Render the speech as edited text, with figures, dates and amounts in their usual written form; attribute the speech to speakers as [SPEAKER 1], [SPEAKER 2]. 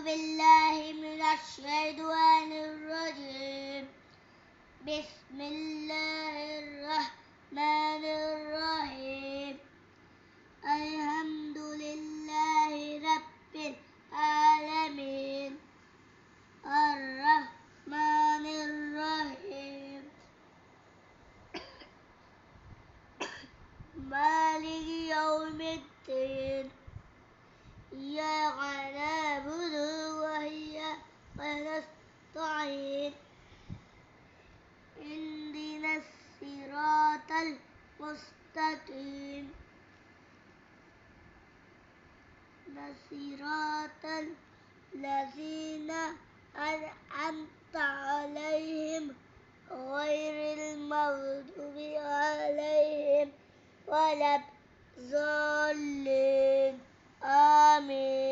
[SPEAKER 1] بالله من الشيطان الرجيم. بسم الله الرحمن الرحيم. الحمد لله رب العالمين الرحمن الرحيم مالك يوم الدين. إياك نعبد وإياك نستعين. اهدنا الصراط المستقيم صراط الذين أنعمت عليهم غير المغضوب عليهم ولا الضالين. آمين.